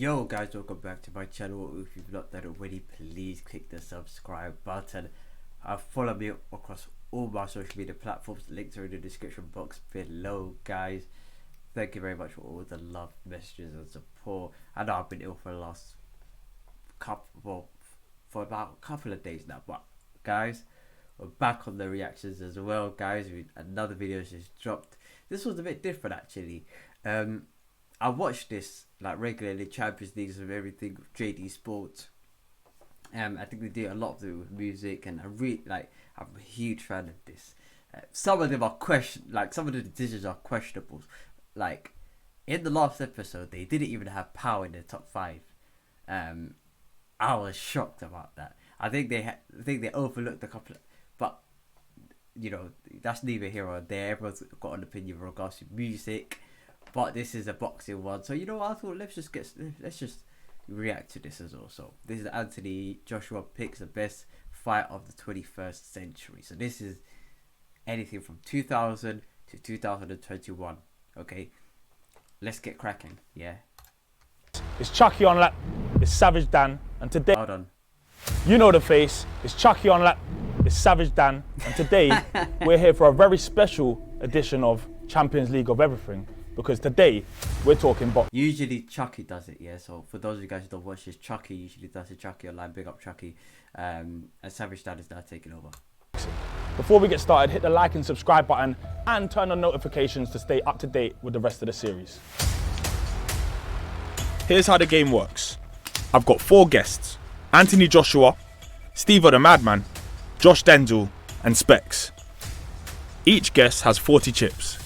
Yo guys, welcome back to my channel. If you've not done it already, please click the subscribe button. Follow me across all my social media platforms. Links are in the description box below, guys. Thank you very much for all the love, messages and support. I know I've been ill for the last for about a couple of days now, but guys, we're back on the reactions as well, guys. Another video just dropped. This was a bit different actually. I watched this like regularly, Champions Leagues and everything, JD Sports. I think they do a lot of it with music, and I'm a huge fan of this. Some of them are some of the decisions are questionable. Like in the last episode, they didn't even have Power in the top 5. I was shocked about that. I think they overlooked a couple, but you know that's neither here or there. Everyone's got an opinion in regards to music. But this is a boxing one, so you know what I thought, let's just react to this as well. So this is Anthony Joshua picks the best fight of the 21st century. So this is anything from 2000 to 2021. Okay, let's get cracking. Yeah. It's Chucky on lap. It's Savage Dan, and today. Hold on. You know the face. It's Chucky on lap. It's Savage Dan, and today we're here for a very special edition of Champions League of Everything. Because today, we're talking boxing. Usually Chucky does it, yeah. So for those of you guys who don't watch this, Chucky usually does it. Chucky online, big up Chucky. And Savage Dad is now taking over. Before we get started, hit the like and subscribe button and turn on notifications to stay up to date with the rest of the series. Here's how the game works. I've got 4 guests. Anthony Joshua, Steve the Madman, Josh Denzel, and Specs. Each guest has 40 chips.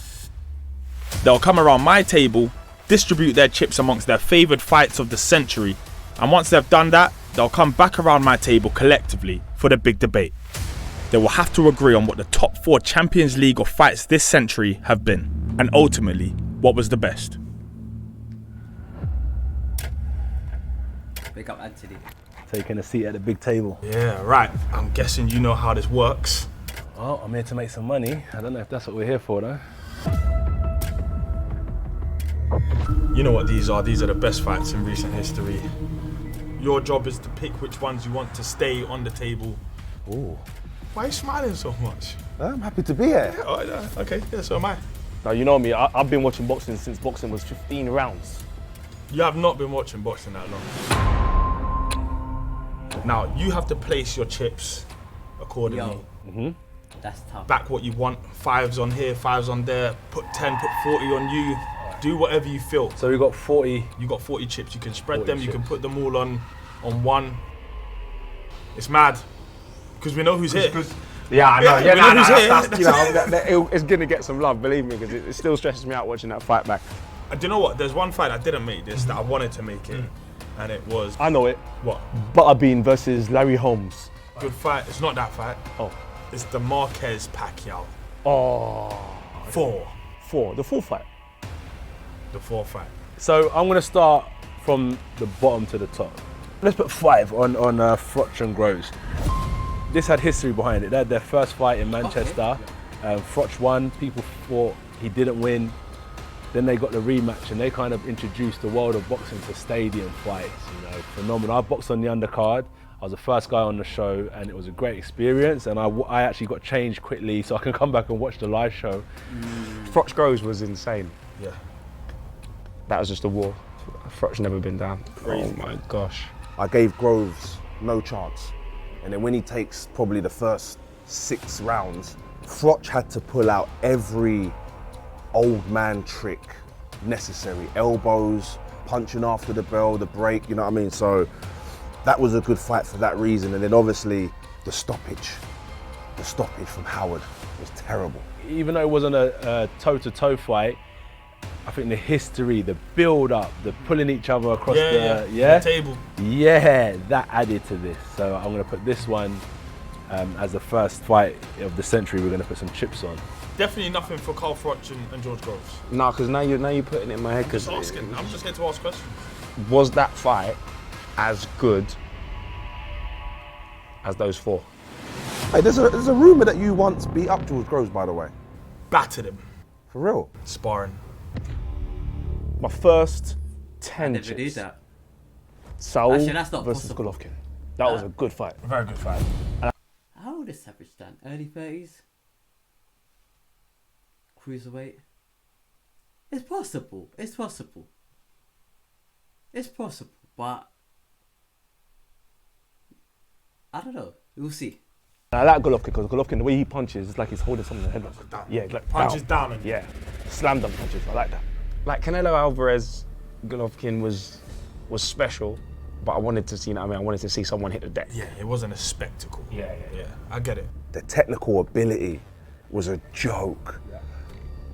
They'll come around my table, distribute their chips amongst their favoured fights of the century, and once they've done that, they'll come back around my table collectively for the big debate. They will have to agree on what the top 4 Champions League of fights this century have been, and ultimately, what was the best. Big up Anthony. Taking a seat at the big table. Yeah, right. I'm guessing you know how this works. Well, I'm here to make some money. I don't know if that's what we're here for though. You know what these are. These are the best fights in recent history. Your job is to pick which ones you want to stay on the table. Ooh. Why are you smiling so much? I'm happy to be here. Yeah, oh, yeah. Okay, yeah, so am I. Now, you know me, I've been watching boxing since boxing was 15 rounds. You have not been watching boxing that long. Now, you have to place your chips accordingly. That's tough. Back what you want. 5s on here, 5s on there. Put 10, put 40 on you. Do whatever you feel. So we got 40. You got 40 chips. You can spread them. You can put them all on one. It's mad because we know who's here. Yeah, I know. Yeah, we know who's here. It's gonna get some love, believe me, because it still stresses me out watching that fight back. And do you know what? There's one fight I didn't make this that I wanted to make it, and it was. I know it. What? Butterbean versus Larry Holmes. Good fight. It's not that fight. Oh. It's the Marquez Pacquiao. Oh. 4. The 4th fight. The 4th fight. So I'm gonna start from the bottom to the top. Let's put 5 on Froch and Groves. This had history behind it. They had their first fight in Manchester. Froch won. People thought he didn't win. Then they got the rematch, and they kind of introduced the world of boxing to stadium fights. You know, phenomenal. I boxed on the undercard. I was the first guy on the show, and it was a great experience. And I actually got changed quickly so I can come back and watch the live show. Froch Groves was insane. Yeah. That was just a war. Froch's never been down. Crazy. Oh my gosh. I gave Groves no chance. And then when he takes probably the first 6 rounds, Froch had to pull out every old man trick necessary. Elbows, punching after the bell, the break, you know what I mean? So that was a good fight for that reason. And then obviously the stoppage from Howard was terrible. Even though it wasn't a toe-to-toe fight, I think the history, the build-up, the pulling each other across the table. Yeah, that added to this. So I'm going to put this one as the first fight of the century. We're going to put some chips on. Definitely nothing for Carl Froch and George Groves. No, because now you're putting it in my head. I'm just here to ask questions. Was that fight as good as those 4? Hey, there's a rumour that you once beat up George Groves, by the way. Battered him. For real? Sparring. My first 10 I never chips. do that. Saul Actually, that's not versus possible. Golovkin. That was a good fight. Very good fight. How old is Savage Dan? Early 30s? Cruiserweight? It's possible. It's possible. It's possible, but I don't know. We'll see. I like Golovkin because Golovkin, the way he punches, it's like he's holding something in the headlock. Down. Yeah, like Punches down and- Yeah, slam dunk punches. I like that. Like Canelo Alvarez, Golovkin was special, but I wanted to see, I wanted to see someone hit the deck. Yeah, it wasn't a spectacle. Yeah, I get it. The technical ability was a joke.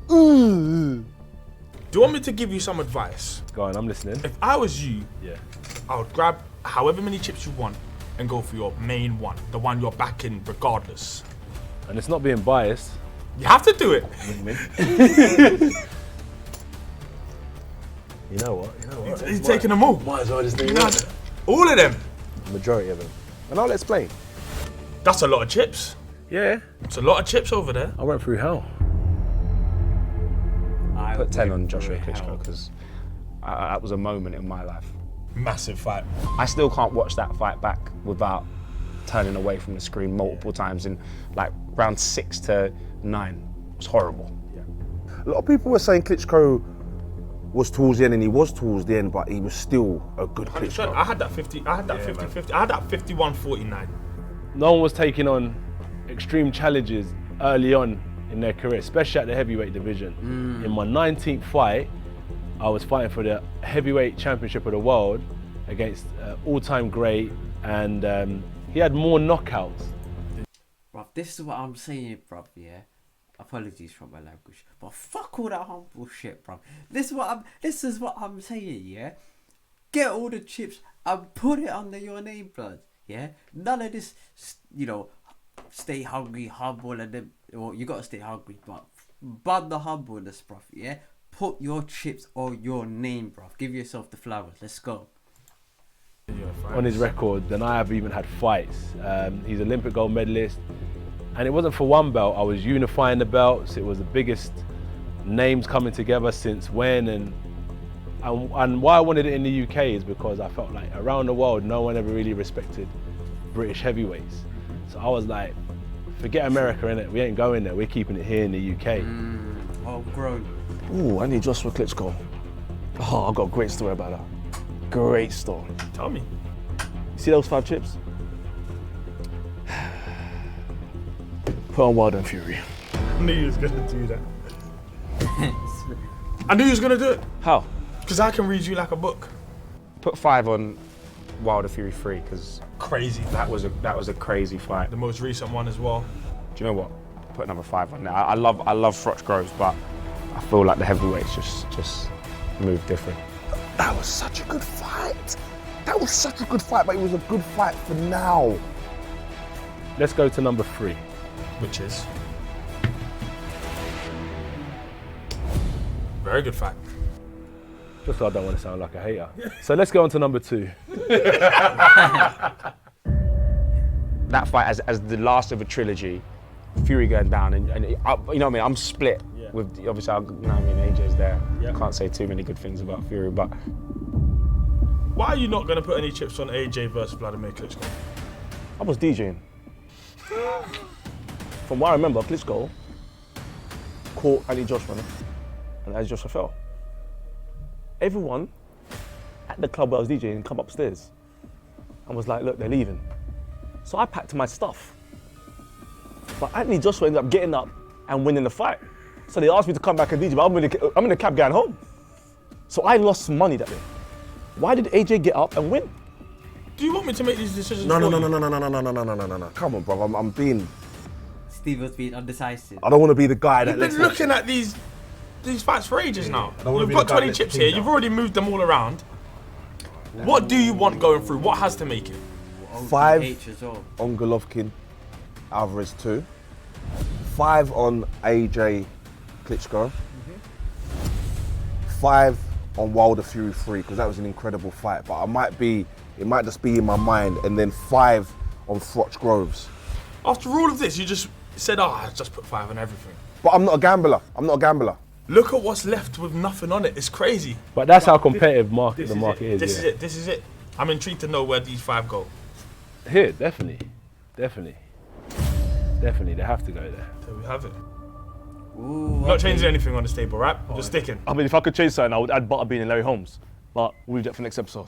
Do you want me to give you some advice? Go on, I'm listening. If I was you, Yeah. I would grab however many chips you want and go for your main one, the one you're backing regardless. And it's not being biased. You have to do it. You know what? He's taking them all. Might as well just do All of them. the majority of them. And I'll explain. That's a lot of chips. Yeah. It's a lot of chips over there. I went through hell. I Put 10 on went Joshua through Klitschko hell. because that was a moment in my life. Massive fight. I still can't watch that fight back without turning away from the screen multiple times in like round 6 to 9. It was horrible. A lot of people were saying Klitschko was towards the end, and he was towards the end, but he was still a good Klitschko. I had that 50. I had that 50-50. I had that 51-49. No one was taking on extreme challenges early on in their career, especially at the heavyweight division. In my 19th fight, I was fighting for the heavyweight championship of the world against all-time great, and he had more knockouts. Bruv, this is what I'm saying, bruv, yeah? Apologies for my language, but fuck all that humble shit, bruv. This is what I'm saying, yeah? Get all the chips and put it under your name, blood, yeah? None of this, stay hungry, humble, and then, well, you gotta stay hungry, but bun the humbleness, bruv, yeah? Put your chips on your name, bruv. Give yourself the flowers. Let's go. On his record than I have even had fights. He's Olympic gold medalist, and it wasn't for one belt. I was unifying the belts. It was the biggest names coming together since when, and why I wanted it in the UK is because I felt like around the world no one ever really respected British heavyweights. So I was like, forget America, innit? We ain't going there. We're keeping it here in the UK. Homegrown. Ooh, I need Joshua Klitschko. Oh, I've got a great story about that. Great story. Tell me. You see those 5 chips? Put on Wilder and Fury. I knew you was gonna do that. I knew you was gonna do it. How? Because I can read you like a book. Put 5 on Wilder Fury 3 because Crazy. that was a crazy fight. The most recent one as well. Do you know what? Put number 5 on there. I love Froch Groves, but I feel like the heavyweights just move different. That was such a good fight. That was such a good fight, but it was a good fight for now. Let's go to number 3. Which is very good fight. Just so I don't want to sound like a hater. So let's go on to number 2. That fight as the last of a trilogy, Fury going down, and you know what I mean. I'm split with obviously. AJ's there. Can't say too many good things about Fury, but Why are you not gonna put any chips on AJ versus Vladimir Klitschko? I was DJing. From what I remember, Klitschko caught Anthony Joshua, and Anthony Joshua fell. Everyone at the club where I was DJing come upstairs and was like, look, they're leaving. So I packed my stuff. But Anthony Joshua ended up getting up and winning the fight. So they asked me to come back and DJ, but I'm in the cab going home. So I lost some money that day. Why did AJ get up and win? Do you want me to make these decisions? No. for you? Come on, bro. I'm being. Steve was being undecisive. I don't want to be the guy that You've lets been looking at these fights for ages now. wanna You've be got the guy 20 that chips lets here. me You've down. already moved them all around. What do you want going through? What has to make it? 5 H as well. on Golovkin, Alvarez 2. 5 on AJ Klitschko. 5 on Wilder Fury 3, because that was an incredible fight. But it might just be in my mind. And then 5 on Froch Groves. After all of this, you just said, I just put 5 on everything. But I'm not a gambler. Look at what's left with nothing on it. It's crazy. But that's how competitive the market is. This is it. I'm intrigued to know where these 5 go. Here, definitely. They have to go there. There we have it. Ooh, Not changing anything on this table, right? Just sticking. I mean, if I could change something, I would add Butterbean and Larry Holmes. But we'll do that for next episode.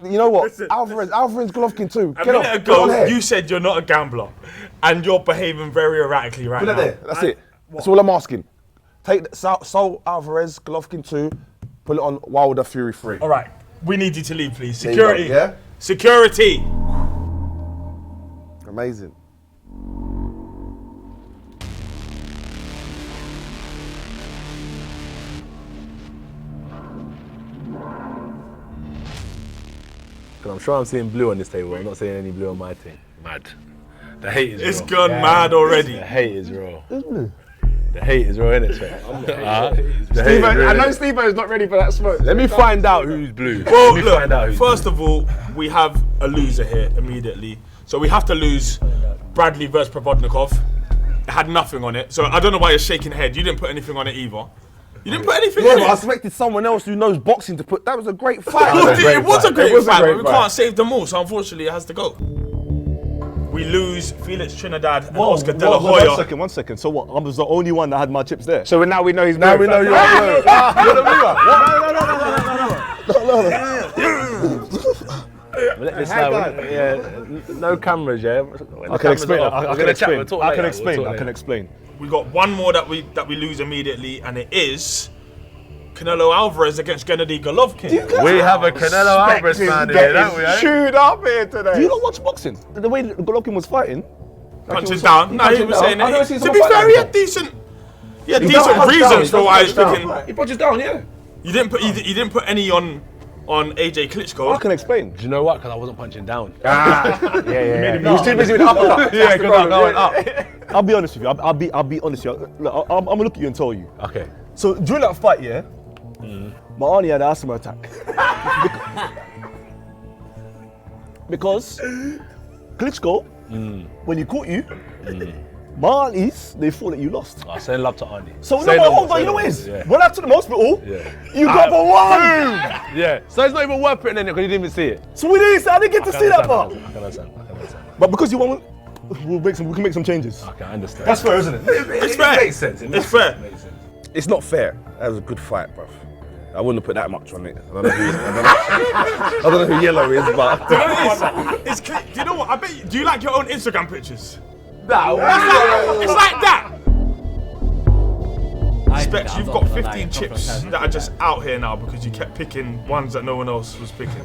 You know what? Alvarez Golovkin too. A Get minute off, ago, get on here. you said you're not a gambler, and you're behaving very erratically right now. That's it. That's all I'm asking. Take Saul Alvarez, Golovkin 2, put it on Wilder Fury 3. All right, we need you to leave, please. There you go, Security. yeah? Security. Amazing. Because I'm sure I'm seeing blue on this table. I'm not seeing any blue on my team. Mad. The hate is It's real. gone mad already. The hate is real. The hate is real, innit, Trent? I know Steve-O's not ready for that smoke. Let me find out who's blue. Well, Let me find out look, who's first of all, we have a loser here immediately. So we have to lose Bradley versus Provodnikov. It had nothing on it. So I don't know why you're shaking your head. You didn't put anything on it either. You didn't put anything Yeah, on but I it. expected someone else who knows boxing to put. That was a great fight. It was a great fight, but we fight. can't save them all. So unfortunately, it has to go. We lose Felix Trinidad and Oscar De La Hoya. One second. So what? I was the only one that had my chips there. So now we know he's Now we know you're blue. You're the Let this slide. Yeah, no cameras, yeah. I can explain. I can explain. We got one more that we lose immediately, and it is Canelo Alvarez against Gennady Golovkin. We have a Canelo Alvarez fan here, don't we? Chewed up here today. Do you not watch boxing? The way Golovkin was fighting. Punching down. No, he was saying I've never it. seen To someone be fight fair, like he that. had decent reasons for why he's picking. He punches down, yeah. You didn't put any on AJ Klitschko. I can explain. Do you know what? Because I wasn't punching down. Yeah. He was too busy with the uppercut. Yeah, because I'm going up. I'll be honest with you. I'll be honest with you. Look, I'm gonna look at you and tell you. Okay. So during that fight, yeah, my auntie had an asthma attack. because Klitschko, when he caught you, my aunties, they thought that you lost. I send love to Andy. So Say no, no hold more, on, you say know no what it more, is? yeah. When I took the hospital, Yeah. you got the one. Yeah. So it's not even worth putting in it because you didn't even see it. So we didn't. I didn't get to see that part. I can understand. But because you want, we can make some changes. Okay, I understand. That's fair, isn't it? It's fair. makes sense. It's fair. It's not fair. That was a good fight, bruv. I wouldn't have put that much on it. I don't know who yellow is, but Do you know what? I bet you. Do you like your own Instagram pictures? no. It's like that. I- Specs, I'm you've not got gonna lie, 15 I'm not chips gonna that are just out here now because you kept picking ones that no one else was picking.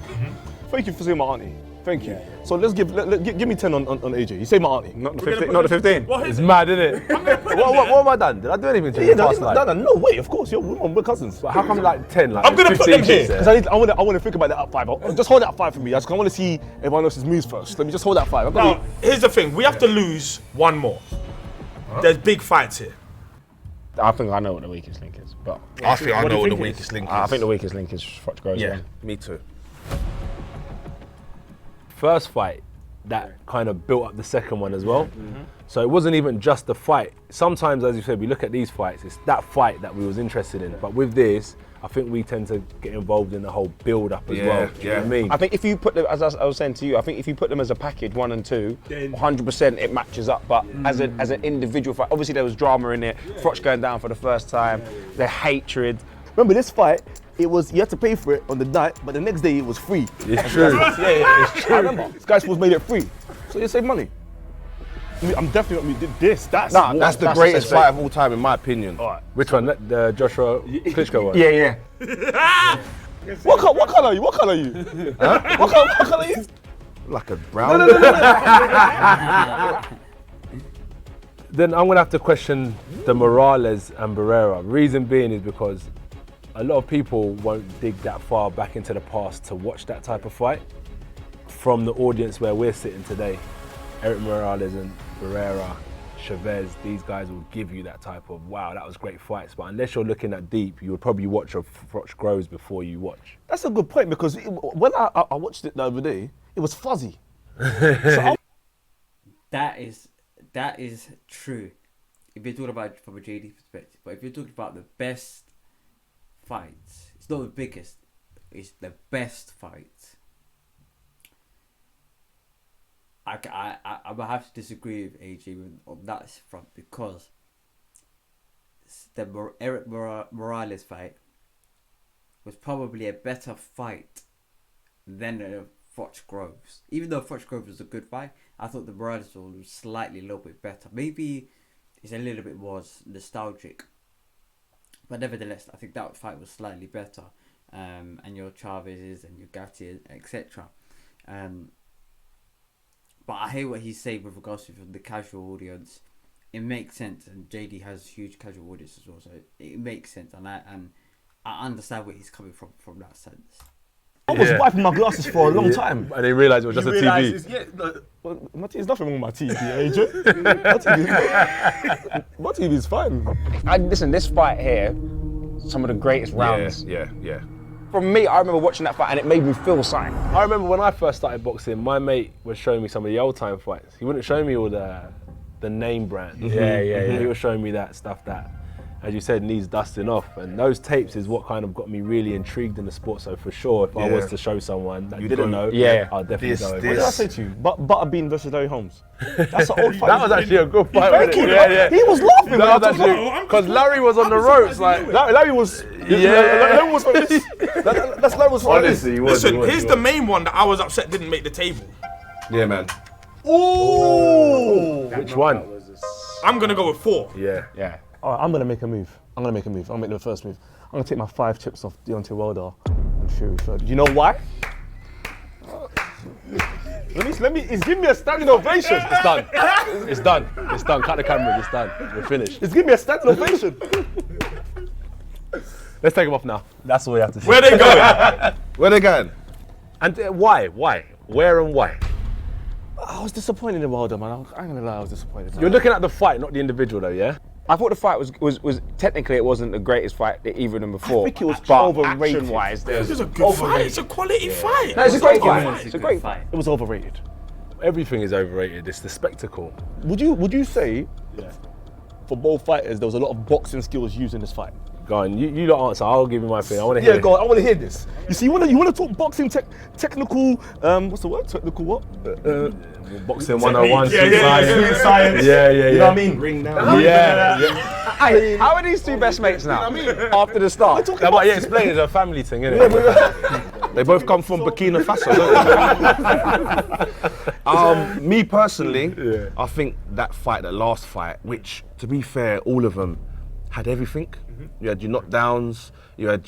Thank you for saying my auntie. Thank you. So let's give me 10 on AJ. You say my auntie. Not the We're gonna 15. put Not the this- 15. What is It's it? mad, isn't it? What have I done? Did I do anything to you? Yeah, in the past life? no, wait, of course, we're cousins. But how come like 10? Like I'm gonna put 15 them here. chips Because I want to think about that up 5. Just hold that up 5 for me. I want to see everyone else's moves first. Let me just hold that 5. Now, here's the thing. We have to lose one more. There's big fights here. I think I know what the weakest link is, but I think I What do know you what the think it weakest is? link is. I think the weakest link is Froch Groves. Yeah, me too. First fight that kind of built up the second one as well. So it wasn't even just the fight. Sometimes, as you said, we look at these fights, it's that fight that we was interested in. But with this, I think we tend to get involved in the whole build up as well. Do you know what I mean? I think if you put them, as I was saying to you, I think if you put them as a package, 1 and 2, 100% it matches up. But as an individual fight, obviously there was drama in it. Froch going down for the first time, the hatred. Remember this fight? It was you had to pay for it on the night, but the next day it was free. It's true. It's true. I remember. Sky Sports made it free, so you save money. I mean, I'm definitely not. This. That's That's the greatest fight of all time, in my opinion. Which one? The Joshua Klitschko one? Yeah. What color are you? What color are you? Huh? What color are you? Like a brown. Then I'm gonna have to question the Morales and Barrera. Reason being is because a lot of people won't dig that far back into the past to watch that type of fight. From the audience where we're sitting today, Eric Morales and Barrera, Chavez, these guys will give you that type of, wow, that was great fights. But unless you're looking that deep, you would probably watch a Froch Groves before you watch. That's a good point because when I watched it the other day, it was fuzzy. That is true. If you're talking about it from a JD perspective, but if you're talking about the best fights, it's not the biggest, it's the best fight. I will have to disagree with AJ on that front because the Eric Morales fight was probably a better fight than Froch Groves. Even though Froch Groves was a good fight, I thought the Morales one was slightly a little bit better. Maybe it's a little bit more nostalgic, but nevertheless, I think that fight was slightly better. And your Chavez's and your Gatti, etc. But I hear what he's saying with regards to the casual audience. It makes sense, and JD has huge casual audience as well, so it makes sense, and I understand where he's coming from that sense. I was wiping my glasses for a long time. And they realised it was just a TV. Well, there's nothing wrong with my TV, AJ. My TV is fine. Listen, this fight here, some of the greatest rounds. Yeah. From me, I remember watching that fight and it made me feel something. I remember when I first started boxing, my mate was showing me some of the old time fights. He wouldn't show me all the name brands. Yeah. He was showing me that stuff that, as you said, needs dusting off. And those tapes is what kind of got me really intrigued in the sport. So for sure, if I was to show someone that didn't know, I'd definitely go. What did I say to you? Butterbean versus Larry Holmes. That's an old fight. That was actually a good fight. Thank you. Yeah. He was laughing. That was actually because Larry was on the ropes. Like Larry was. Larry was like this. That's Larry was like this. Honestly, he was. Listen, here's the main one that I was upset didn't make the table. Yeah, man. Ooh. Which one? I'm gonna go with 4. Yeah. All right, I'm gonna make a move. I'm gonna make the first move. I'm gonna take my 5 chips off Deontay Wilder and Fury third. You know why? Let me. He's giving me a standing ovation. It's done. It's done. It's done. Cut the camera. It's done. We're finished. He's giving me a standing ovation. Let's take him off now. That's what we have to say. Where they going? Where they going? And why? Where and why? I was disappointed in Wilder, man. I ain't gonna lie, I was disappointed. You're looking at the fight, not the individual, though, yeah? I thought the fight was technically it wasn't the greatest fight that either of them before. I think it was but overrated. action-wise, This is a good fight. It's a quality fight. No, it's a great fight. It's a great fight. It was overrated. Everything is overrated. It's the spectacle. Would you say, for both fighters, there was a lot of boxing skills used in this fight? Go on, you don't answer. I'll give you my opinion. I want to hear it. Go on, I want to hear this. You see, you want to talk boxing technical, what's the word? Technical what? Boxing 101, Yeah. Science. Yeah. You know what I mean? Ring now. Hey, how are these two best mates now? After the start. No, but explain it's a family thing, isn't it? They both come from Burkina Faso, don't they? Me personally, I think that last fight, which, to be fair, all of them had everything. You had your knockdowns, you had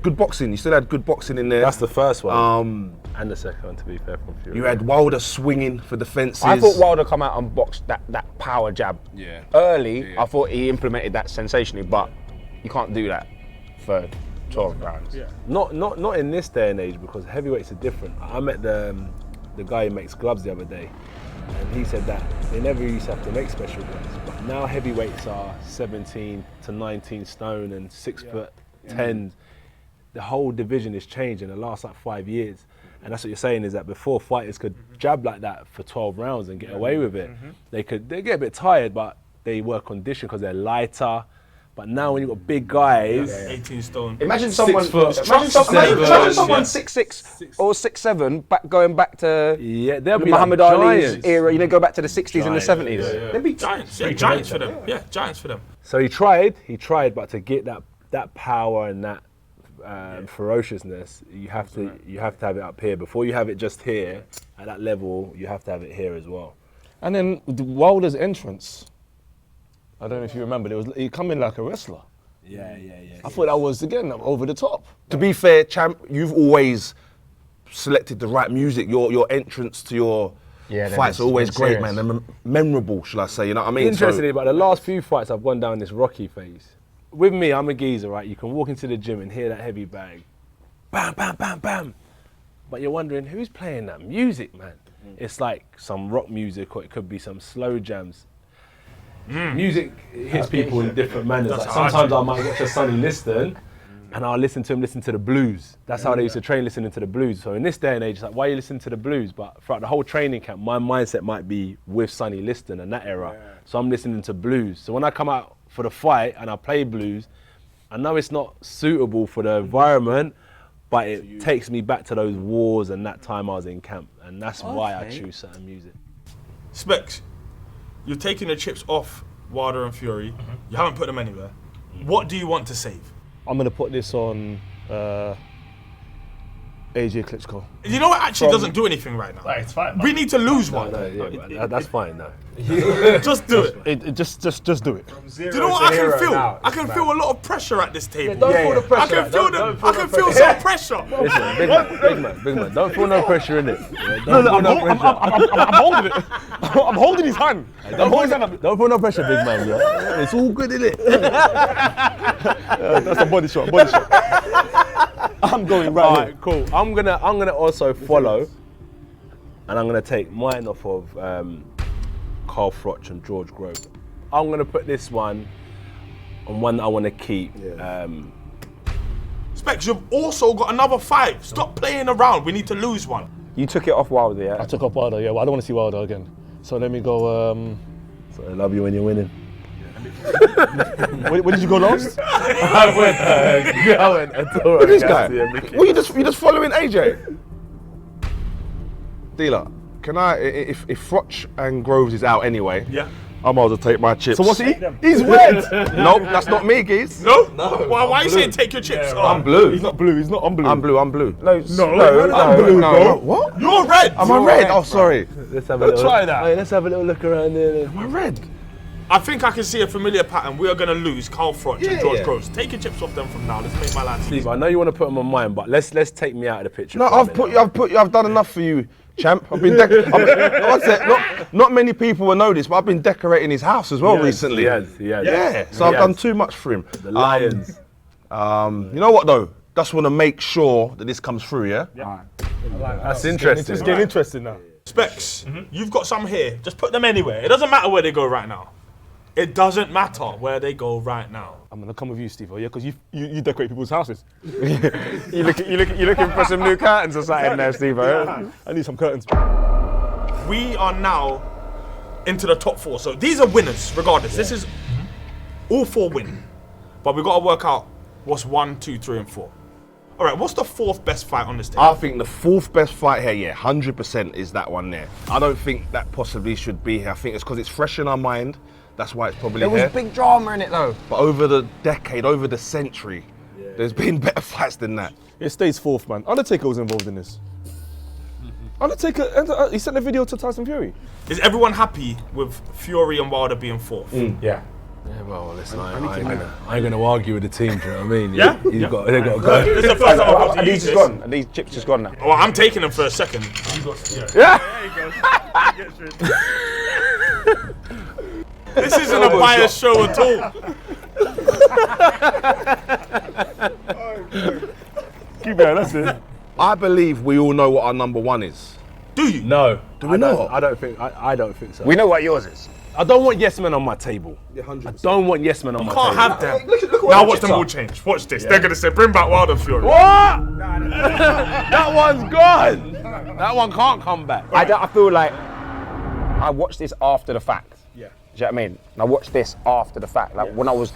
good boxing. You still had good boxing in there. That's the first one. And the second one, to be fair, from Fury. You had Wilder swinging for the fences. I thought Wilder come out and boxed that power jab early. Yeah. I thought he implemented that sensationally, but you can't do that for 12 rounds. Not in this day and age, because heavyweights are different. I met the guy who makes gloves the other day, and he said that they never used to have to make special gloves, but now heavyweights are 17 to 19 stone and 6'10". The whole division has changed in the last 5 years. And that's what you're saying, is that before fighters could jab like that for 12 rounds and get away with it. They get a bit tired, but they were conditioned because they're lighter. But now when you've got big guys, 18 stone. Imagine someone 6'7". 6'6" or 6'7", going back to they'll be Muhammad like Ali's giants. era. Go back to the 60s and the 70s. They'd be giants. Yeah, giants for them. Yeah, giants for them. So he tried, but to get that power and that ferociousness, you have to have it up here. Before you have it just here at that level, you have to have it here as well. And then Wilder's entrance, I don't know if you remember, he come in like a wrestler. Yeah. I thought that was, again, over the top. To be fair, champ, you've always selected the right music. Your entrance to your fights are always great, serious. man. They're memorable, shall I say? You know what I mean? Interestingly, but the last few fights I've gone down this Rocky phase. With me, I'm a geezer, right? You can walk into the gym and hear that heavy bag. Bam, bam, bam, bam. But you're wondering, who's playing that music, man? It's like some rock music, or it could be some slow jams. Music hits people in different manners. Like sometimes I might watch a Sonny Liston and I'll listen to the blues. That's how they used to train, listening to the blues. So in this day and age, it's like, why are you listening to the blues? But throughout the whole training camp, my mindset might be with Sonny Liston and that era. So I'm listening to blues. So when I come out for the fight and I play blues, I know it's not suitable for the environment, but it takes me back to those wars and that time I was in camp, and that's why I Okay. choose certain music. Specs, you're taking the chips off Wilder and Fury. You haven't put them anywhere. What do you want to save? I'm gonna put this on AJ Klitschko. You know what actually doesn't do anything right now? It's fine. We need to lose one. That's fine, though. Just do it. Just do it. Do you know what I can feel? I can feel a lot of pressure at this table. Don't feel the pressure. I can feel Don't I can feel some pressure. Listen, big man. Don't feel no pressure in it. No, I'm holding it. I'm holding his hand. Don't feel no pressure, big man. Yeah, it's all good in it. That's a body shot. I'm going right. All right, cool. I'm gonna also follow, and I'm gonna take mine off of Carl Froch and George Grove. I'm gonna put this one on one that I want to keep. Specs, you've also got another 5. Stop playing around. We need to lose one. You took it off Wilder, yeah? I took up Wilder. Yeah, well, I don't want to see Wilder again. So let me go. So I love you when you're winning. Where did you go last? I went. Look at this guy. Well, you just following AJ. Dealer, can I? If Froch and Groves is out anyway, Yeah. I might as well take my chips. So what's he? He's red. Nope, that's not me, geez. No? Why are you saying take your chips? I'm blue. He's not blue. He's not. I'm blue. I'm blue. I'm blue. No, I'm blue, bro. What? You're red. Am I red? Oh, sorry. Let's have a little. Try that. Hey, let's have a little look around there. Am I red? I think I can see a familiar pattern. We are going to lose Carl Froch and George Groves. Take your chips off them from now. Let's make my life Steve, easy. I know you want to put them on mine, but let's take me out of the picture. No, for a I've minute. I've done enough for you, champ. I've been. Not many people will know this, but I've been decorating his house as well recently. He has. Yeah, so I've done too much for him. The Lions. You know what though? Just want to make sure that this comes through. Yeah. That's interesting. It's getting interesting now. Specs, you've got some here. Just put them anywhere. It doesn't matter where they go right now. It doesn't matter where they go right now. I'm gonna come with you, Steve. Yeah, because you decorate people's houses. You looking for some new curtains or something there, Steve? I need some curtains. We are now into the top 4. So these are winners, regardless. This is all 4 win. But we've got to work out what's 1, 2, 3, and 4. All right, what's the 4th best fight on this table? I think the 4th best fight here, 100% is that one there. I don't think that possibly should be here. I think it's because it's fresh in our mind. That's why it's probably There was here. big drama in it though. But over the decade, over the century, there's been better fights than that. It stays 4th, man. Undertaker was involved in this. Undertaker, he sent a video to Tyson Fury. Is everyone happy with Fury and Wilder being 4th? Yeah. Yeah, well, listen, I ain't gonna argue with the team. Do you know what I mean? Yeah? They've got to go. This is the first time I've got to And use these this. just gone. And these chips just gone now. Well, I'm taking them for a second. This isn't a biased show at all. Keep going, that's it. I believe we all know what our number 1 is. Do you? No, Do we not? I don't think. I don't think so. We know what yours is. I don't want yes men on my table. I don't want yes men on my Can't table. have them. Now watch them all change. Watch this. They're gonna say, bring back Wilder and Fury. What? That one's gone. That one can't come back. I feel like I watched this after the fact. Yeah. Do you know what I mean? And I watched this after the fact. Like when I was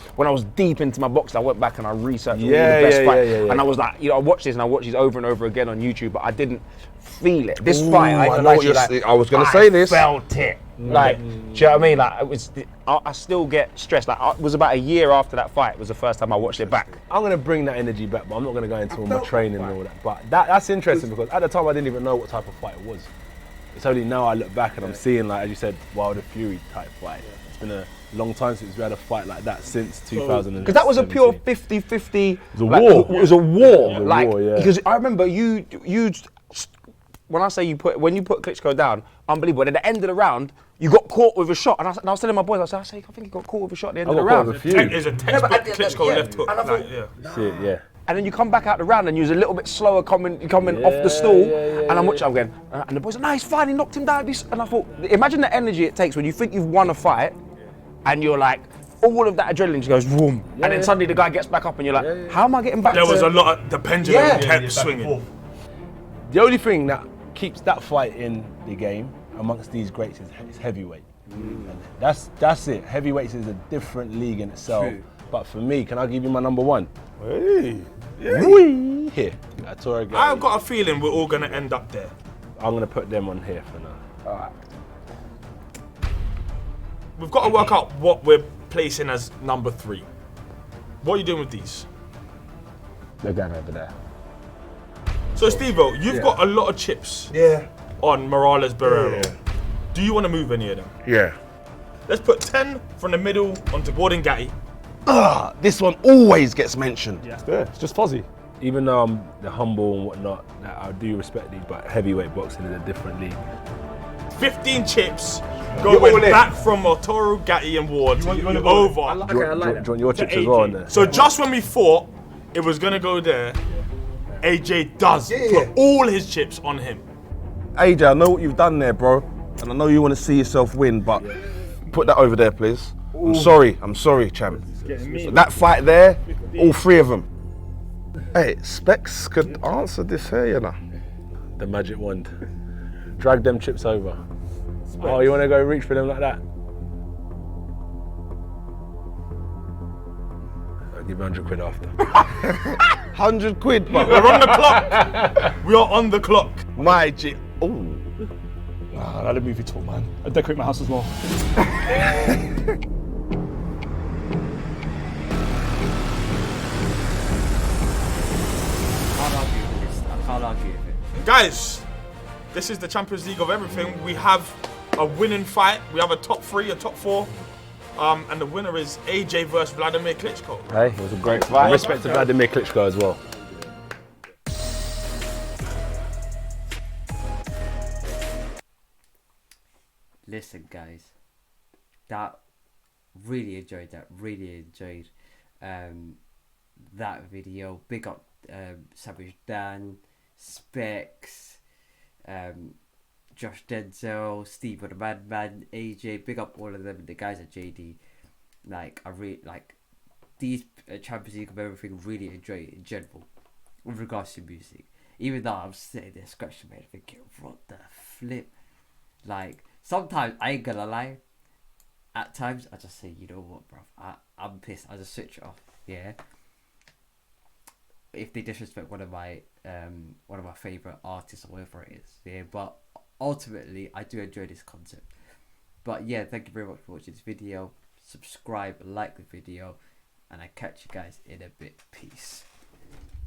deep into my box, I went back and I researched all the best fights. And I was like, you know, I watched this and I watched these over and over again on YouTube, but I didn't feel it. This fight, I know what you're saying. I was gonna say this. Felt it. Like, do you know what I mean? Like, it was. I still get stressed. Like, it was about a year after that fight. It was the first time I watched it back. I'm gonna bring that energy back, but I'm not gonna go into all my training and all that. But that's interesting because at the time I didn't even know what type of fight it was. It's only now I look back and I'm seeing, like, as you said, Wilder Fury type fight. It's been a long time since we had a fight like that since 2000. Because that was a pure 50-50. It was a war. It was a war. It was a Like, war, yeah. because I remember you. When I say when you put Klitschko down, unbelievable. And at the end of the round, you got caught with a shot, and I was telling my boys, I think he got caught with a shot at the end of the round. It's a textbook but- Klitschko yeah. left hook. And I Like, thought- yeah. That's it, yeah. And then you come back out the round and you was a little bit slower coming off the stool. And I'm watching, I'm going, and the boys are, no, he's fine, he knocked him down. And I thought, imagine the energy it takes when you think you've won a fight and you're like, all of that adrenaline just goes boom. And then suddenly the guy gets back up and you're like, how am I getting back There to... was a lot of, the pendulum kept swinging. The only thing that keeps that fight in the game amongst these greats is heavyweight. And that's it. Heavyweights is a different league in itself. But for me, can I give you my number 1? Hey. Whee! Here, Atora Gary. I've got a feeling we're all gonna end up there. I'm gonna put them on here for now. Alright. We've got to work out what we're placing as number 3. What are you doing with these? They're going over there. So, Steve-O, you've got a lot of chips Yeah. on Morales Barrero. Yeah. Do you want to move any of them? Yeah. Let's put 10 from the middle onto Gordon Gatty. This one always gets mentioned. Yeah, it's just fuzzy. Even though I'm the humble and whatnot, I do respect these, but heavyweight boxing is a different league. 15 chips You're all going in. back from Otoro, Gatty and Ward to you wanna you go? over. Do you want your chips as well on there? So just when we thought it was going to go there, AJ does put all his chips on him. AJ, I know what you've done there, bro. And I know you want to see yourself win, but put that over there, please. I'm sorry, champ. That fight there, all 3 of them. Hey, Specs could answer this here, you know. The magic wand. Drag them chips over. Oh, you want to go reach for them like that? I'll give you 100 quid after. 100 quid, bro. We're on the clock. We are on the clock. My G. Ooh. Nah, that'd movie talk, man. I'd decorate my house as well. I can't argue with it. Guys, this is the Champions League of everything. We have a winning fight. We have a top 3, a top 4. And the winner is AJ versus Vladimir Klitschko. Hey, it was a great fight. Respect to Vladimir Klitschko as well. Listen, guys, that really enjoyed that. Really enjoyed that video. Big up Savage Dan, Specs, Josh Denzel, Steve the Madman, AJ. Big up all of them. The guys at JD. Like I really like these Champions League of everything. Really enjoy it in general with regards to music. Even though I'm sitting there scratching my head thinking, what the flip? Like sometimes I ain't gonna lie. At times I just say, you know what, bro? I'm pissed. I just switch it off. Yeah. If they disrespect one of my favorite artists or whatever it is, yeah. But ultimately, I do enjoy this concept. But yeah, thank you very much for watching this video. Subscribe, like the video, and I catch you guys in a bit. Peace.